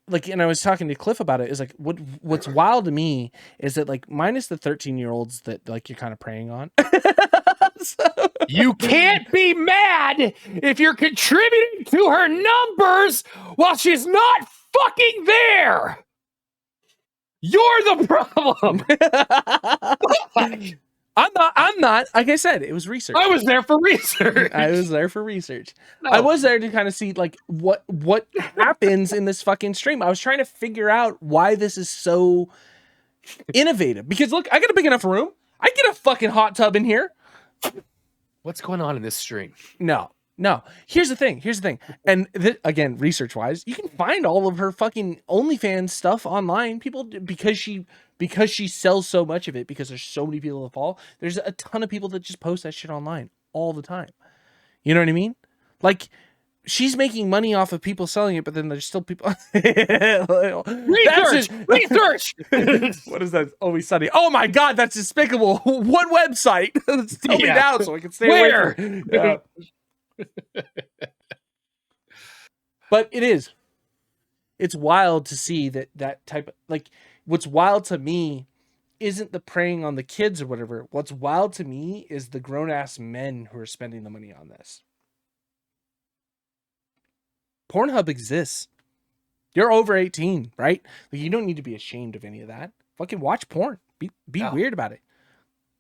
like, and I was talking to Cliff about it, is like, what's wild to me is that like minus the 13-year-olds that like you're kind of preying on. You can't be mad if you're contributing to her numbers while she's not fucking there. You're the problem. I'm not. Like I said, it was research. I was there for research. No. I was there to kind of see like what happens in this fucking stream. I was trying to figure out why this is so innovative. Because look, I got a big enough room. I get a fucking hot tub in here. What's going on in this stream? No. No. Here's the thing. And again, research-wise, you can find all of her fucking OnlyFans stuff online. People, because she sells so much of it, because there's so many people that follow, there's a ton of people that just post that shit online all the time. You know what I mean? Like, she's making money off of people selling it, but then there's still people. Research. What is that? Always Sunny. Oh my god, that's despicable. What website? Tell me now so I can stay Where? away. Yeah. But it's wild to see that type of, like, what's wild to me isn't the preying on the kids or whatever. What's wild to me is the grown-ass men who are spending the money on this. Pornhub exists. You're over 18, right? Like, you don't need to be ashamed of any of that. Fucking watch porn. Be weird about it.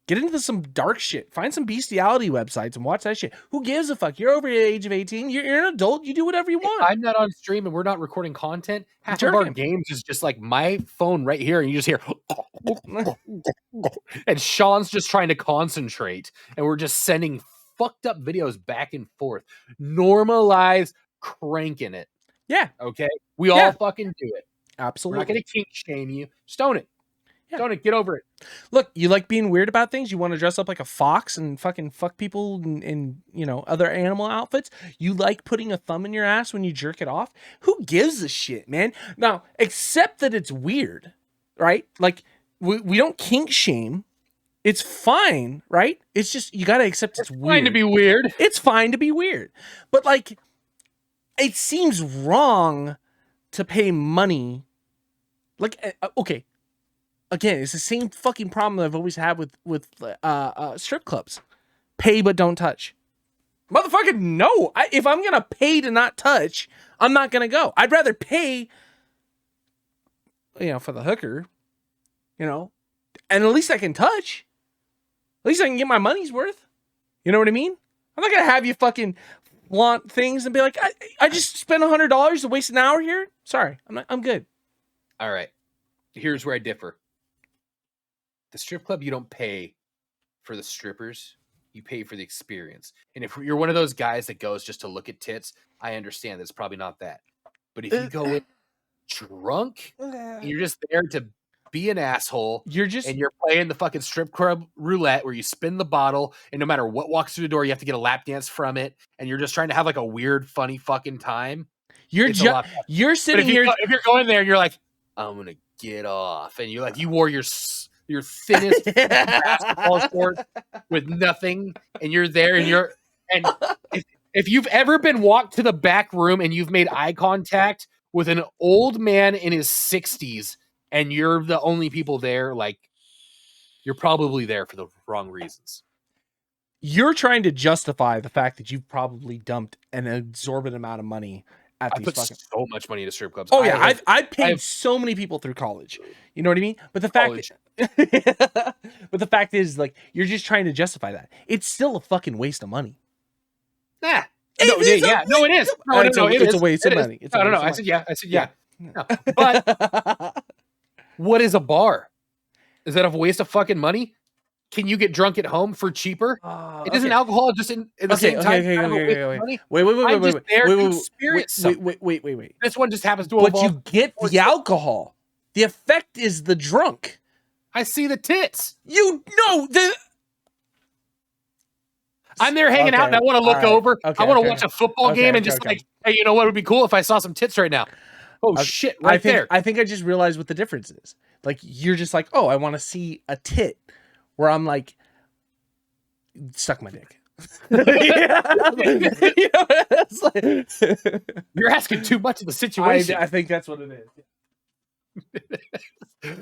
Get into some dark shit. Find some bestiality websites and watch that shit. Who gives a fuck? You're over the age of 18. You're an adult. You do whatever you want. If I'm not on stream and we're not recording content, half of our games is just like my phone right here, and you just hear and Sean's just trying to concentrate, and we're just sending fucked up videos back and forth. Normalize cranking it. Yeah. Okay? We all fucking do it. Absolutely. We're not going to kink shame you. Stone it. Yeah. Stone it. Get over it. Look, you like being weird about things? You want to dress up like a fox and fucking fuck people in you know, other animal outfits? You like putting a thumb in your ass when you jerk it off? Who gives a shit, man? Now, accept that it's weird, right? Like, we don't kink shame. It's fine, right? It's just, you got to accept it's weird. It's fine to be weird. It's fine to be weird. But, like, it seems wrong to pay money. Like, okay. Again, it's the same fucking problem that I've always had with strip clubs. Pay but don't touch. Motherfucker, no. If I'm gonna pay to not touch, I'm not gonna go. I'd rather pay, you know, for the hooker, you know, and at least I can touch. At least I can get my money's worth. You know what I mean? I'm not gonna have you fucking want things and be like, I just spent $100 to waste an hour here. Sorry, I'm good. All right. Here's where I differ. The strip club, you don't pay for the strippers. You pay for the experience. And if you're one of those guys that goes just to look at tits, I understand that's probably not that. But if you go in drunk and you're just there to be an asshole, and you're playing the fucking strip club roulette where you spin the bottle, and no matter what walks through the door, you have to get a lap dance from it, and you're just trying to have like a weird, funny fucking time. You're sitting here. If you're going there and you're like, I'm gonna get off, and you wore your thinnest basketball shorts with nothing, and you're there, and if you've ever been walked to the back room and you've made eye contact with an old man in his 60s and you're the only people there, like, you're probably there for the wrong reasons. You're trying to justify the fact that you've probably dumped an exorbitant amount of money at these fucking... so much money into strip clubs. Oh yeah, I've paid so many people through college. You know what I mean? But the fact is, like, you're just trying to justify that. It's still a fucking waste of money. Nah. No, it is. It's a waste of money. No. I said yeah. No. But what is a bar? Is that a waste of fucking money? Can you get drunk at home for cheaper? It isn't alcohol just in the same time. Wait. This one just happens to. But you get the alcohol. The effect is the drunk. I see the tits. You know the. I'm there hanging out and I want to look over. I want to watch a football game and just like, hey, you know what would be cool if I saw some tits right now? Oh shit! There. I think I just realized what the difference is. Like, you're just like, oh, I want to see a tit. Where I'm like, suck my dick. You're asking too much of the situation. I think that's what it is.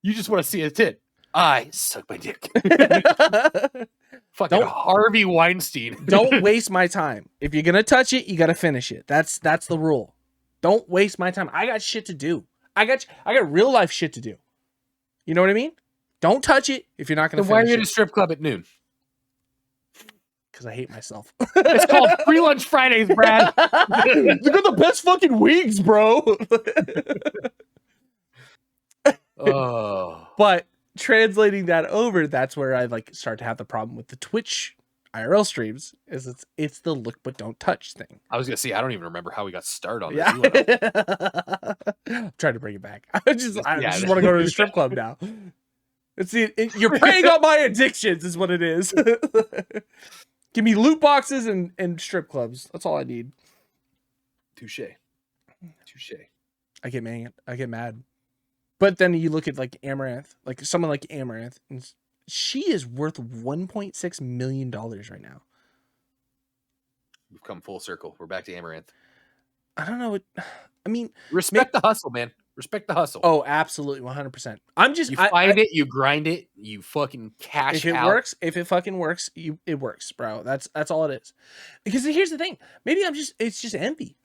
You just want to see a tit. I suck my dick. Fucking Harvey Weinstein. Don't waste my time. If you're gonna touch it, you gotta finish it. That's the rule. Don't waste my time. I got shit to do. I got real life shit to do. You know what I mean? Don't touch it if you're not going to finish it. Why are you at a strip club at noon? Because I hate myself. It's called Free Lunch Fridays, Brad. Look at the best fucking wigs, bro. Oh. But translating that over, that's where I like start to have the problem with the Twitch IRL streams is it's the look but don't touch thing. I was gonna say I don't even remember how we got started on this. Yeah. You wanna... I'm trying to bring it back. I just want to go to the strip club now. You're preying on my addictions is what it is. Give me loot boxes and strip clubs. That's all I need. Touche. I get mad. But then you look at like Amaranth, like someone like Amaranth, and she is worth $1.6 million right now. We've come full circle. We're back to Amaranth. I don't know what I mean. Respect the hustle, man. Respect the hustle. Oh, absolutely, 100%. You find it, you grind it, you fucking cash if it out. works, if it fucking works, it works, bro. That's all it is. Because here's the thing. Maybe it's just envy.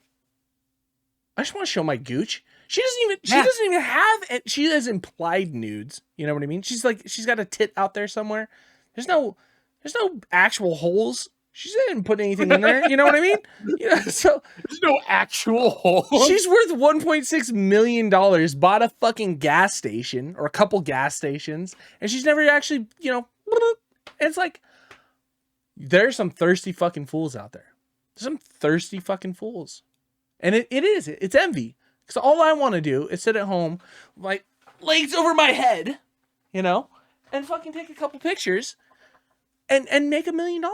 I just want to show my gooch. She doesn't even have it. She has implied nudes. You know what I mean? She's got a tit out there somewhere. There's no actual holes. She didn't put anything in there. You know what I mean? So there's no actual holes. She's worth $1.6 million, bought a fucking gas station or a couple gas stations, and she's never actually, it's like, there's some thirsty fucking fools out there. There's some thirsty fucking fools. And it's envy. Because all I want to do is sit at home, like, legs over my head, and fucking take a couple pictures and make $1 million.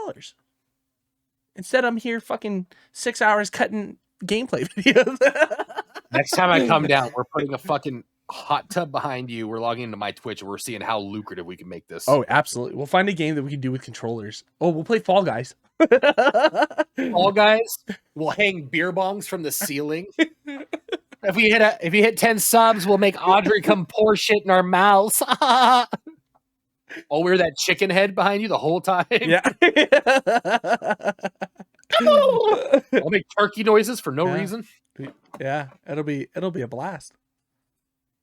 Instead, I'm here fucking 6 hours cutting gameplay videos. Next time I come down, we're putting a fucking hot tub behind you. We're logging into my Twitch and we're seeing how lucrative we can make this. Oh, absolutely. We'll find a game that we can do with controllers. Oh, we'll play Fall Guys. Fall Guys. We'll hang beer bongs from the ceiling. If you hit 10 subs, we'll make Audrey come pour shit in our mouths. I'll wear that chicken head behind you the whole time. Yeah. I'll make turkey noises for no reason. Yeah, it'll be a blast.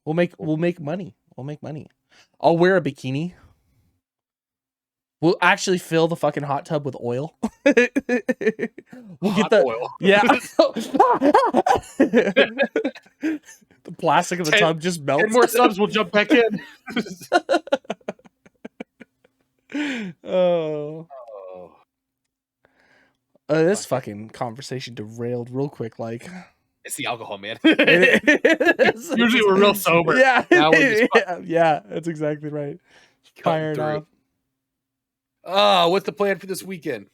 We'll make money. We'll make money. I'll wear a bikini. We'll actually fill the fucking hot tub with oil. We'll get the oil. Yeah. The plastic of the tub just melts. 10 more subs, we'll jump back in. This fucking conversation derailed real quick. Like, it's the alcohol, man. Usually we're real sober. Yeah, now we're just yeah, that's exactly right. Fired up. Oh, what's the plan for this weekend?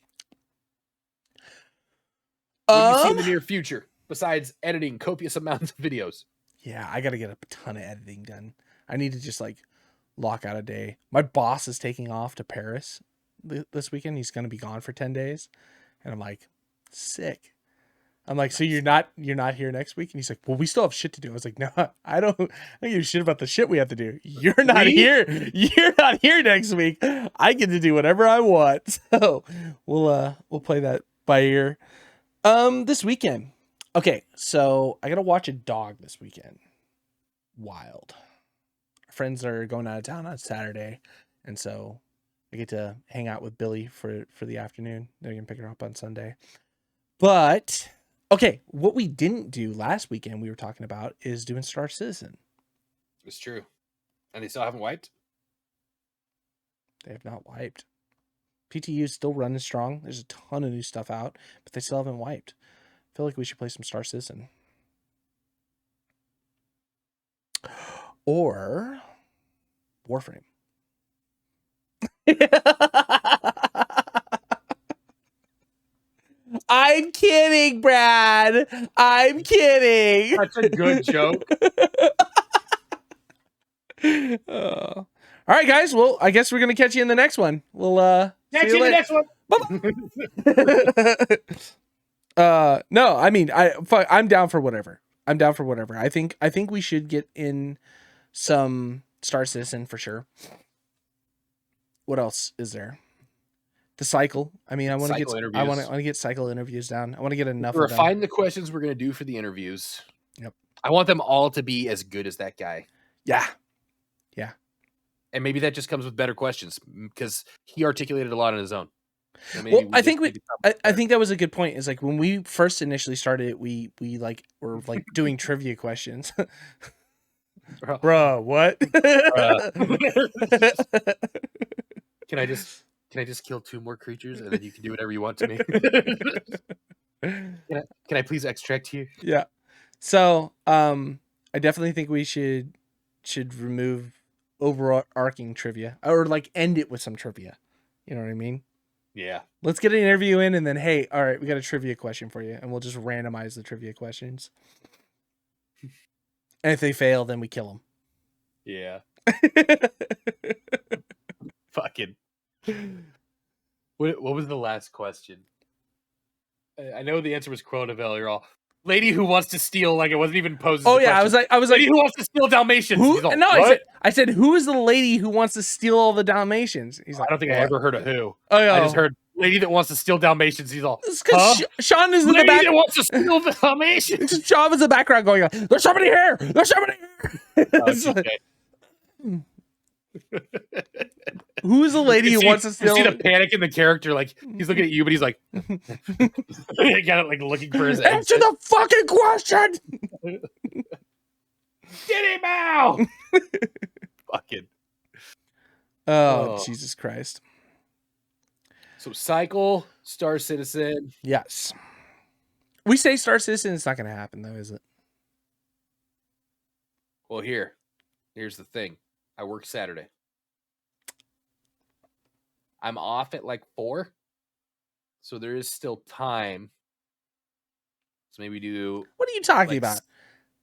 What do you see in the near future besides editing copious amounts of videos? Yeah, I got to get a ton of editing done. I need to just lock out a day. My boss is taking off to Paris this weekend. He's going to be gone for 10 days. And I'm like, sick. I'm like, so you're not here next week? And he's like, well, we still have shit to do. I was like, no, I don't give a shit about the shit we have to do. You're not here. You're not here next week. I get to do whatever I want. So we'll play that by ear. This weekend. Okay, so I gotta watch a dog this weekend. Wild. Our friends are going out of town on Saturday, and so I get to hang out with Billy for the afternoon. They're gonna pick her up on Sunday. But okay, what we didn't do last weekend, we were talking about, is doing Star Citizen. It's true. And they still haven't wiped? They have not wiped. PTU is still running strong. There's a ton of new stuff out, but they still haven't wiped. I feel like we should play some Star Citizen. Or Warframe. I'm kidding, Brad. I'm kidding. That's a good joke. All right, guys. Well, I guess we're gonna catch you in the next one. We'll catch you in the next one. No, I mean, I'm down for whatever. I'm down for whatever. I think we should get in some Star Citizen for sure. What else is there? The cycle. I mean, I want to get cycle interviews down. I want to get enough. Refine the questions we're gonna do for the interviews. Yep. I want them all to be as good as that guy. Yeah. Yeah. And maybe that just comes with better questions because he articulated a lot on his own. So well, I think that was a good point. Is like when we first initially started it, we were doing trivia questions. Bro, what? Can I just Can I just kill 2 more creatures and then you can do whatever you want to me? Can I please extract you? Yeah. So, I definitely think we should remove overarching trivia, or like end it with some trivia. You know what I mean? Yeah. Let's get an interview in, and then, hey, all right, we got a trivia question for you, and we'll just randomize the trivia questions. And if they fail, then we kill them. Yeah. Fucking. What was the last question? I know the answer was Chronaville. You're all lady who wants to steal. Like it wasn't even posed. Oh yeah, question. I was lady like, who wants to steal Dalmatians. Who? He's all, No, what? I said, who is the lady who wants to steal all the Dalmatians? He's like, I don't think I ever heard of who. Oh yeah, I just heard lady that wants to steal Dalmatians. He's all, it's because Sean is in lady the back. that wants to steal the Dalmatians. Sean was in the background going, "There's somebody here! There's somebody here!" Who's the lady who wants to steal? You see the panic in the character, like he's looking at you, but he's like, kind of like looking for his answer the fucking question. Get him out! Fucking. Oh, Jesus Christ. So Cycle, Star Citizen. Yes. We say Star Citizen, it's not going to happen though, is it? Well, here's the thing. I work Saturday. I'm off at like 4. So there is still time. So maybe do... What are you talking about?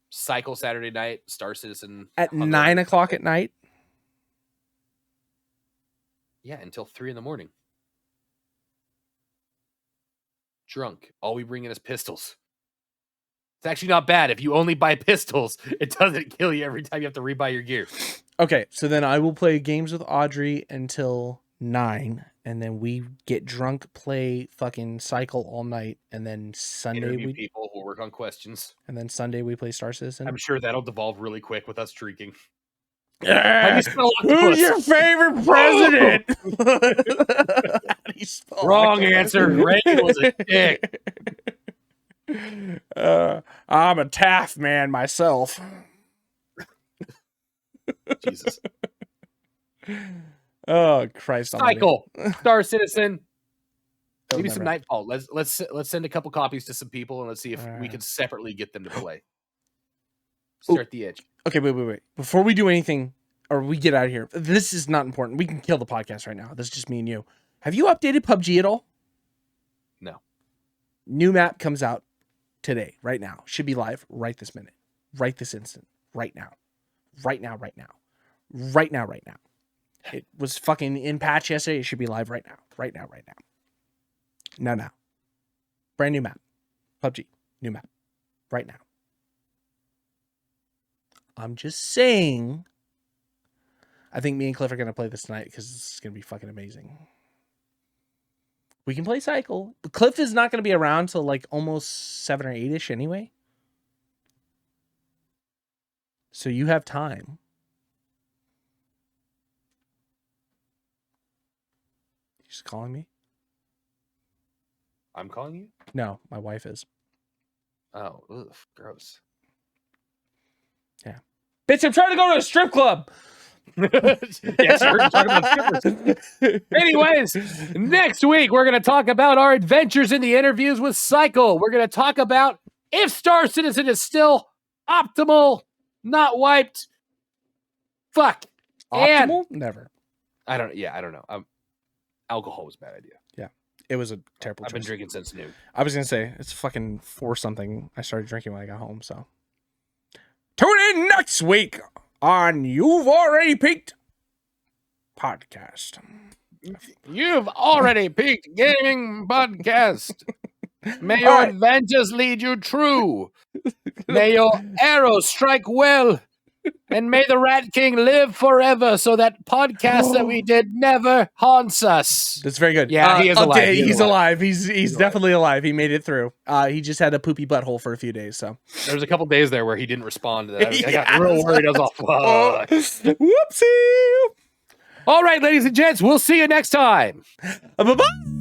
Cycle Saturday night, Star Citizen... At 9 o'clock at night? Yeah, until 3 in the morning. Drunk. All we bring in is pistols. It's actually not bad. If you only buy pistols, it doesn't kill you every time you have to rebuy your gear. Okay, so then I will play games with Audrey until 9, and then we get drunk, play fucking Cycle all night, and then Sunday we people will work on questions. And then Sunday we play Star Citizen. I'm sure that'll devolve really quick with us drinking. Who's your favorite president? Wrong answer. Reagan was a dick. I'm a Taft man myself. Jesus. Oh Christ! Cycle, Star Citizen. Maybe never. some Nightfall. Let's send a couple copies to some people and let's see if we can separately get them to play. Start the edge. Okay, wait. Before we do anything, or we get out of here, this is not important. We can kill the podcast right now. This is just me and you. Have you updated PUBG at all? No. New map comes out today, right now. Should be live right this minute, right this instant, right now. It was fucking in patch yesterday. It should be live right now. Now. Brand new map. PUBG. New map. Right now. I'm just saying, I think me and Cliff are going to play this tonight because it's going to be fucking amazing. We can play Cycle. But Cliff is not going to be around till like almost 7 or 8-ish anyway. So you have time. She's calling me? I'm calling you? No, my wife is. Oh, ugh, gross. Yeah. Bitch, I'm trying to go to a strip club. Yes, we're talking about strippers. Anyways, next week we're going to talk about our adventures in the interviews with Cycle. We're going to talk about if Star Citizen is still optimal, not wiped. Fuck. Optimal? Never. I don't know. Alcohol was a bad idea. Yeah. It was a terrible choice. I've been drinking since noon. I was going to say, it's fucking 4 something. I started drinking when I got home, so. Tune in next week on You've Already Peaked podcast. You've Already Peaked Gaming podcast. May your adventures lead you true. May your arrows strike well. And may the Rat King live forever so that podcast that we did never haunts us. That's very good. Yeah, he is alive. He's alive. He's definitely alive. He made it through. He just had a poopy butthole for a few days. So there was a couple days there where he didn't respond to that. I got real worried. I was all, whoopsie. All right, ladies and gents, we'll see you next time. Bye-bye.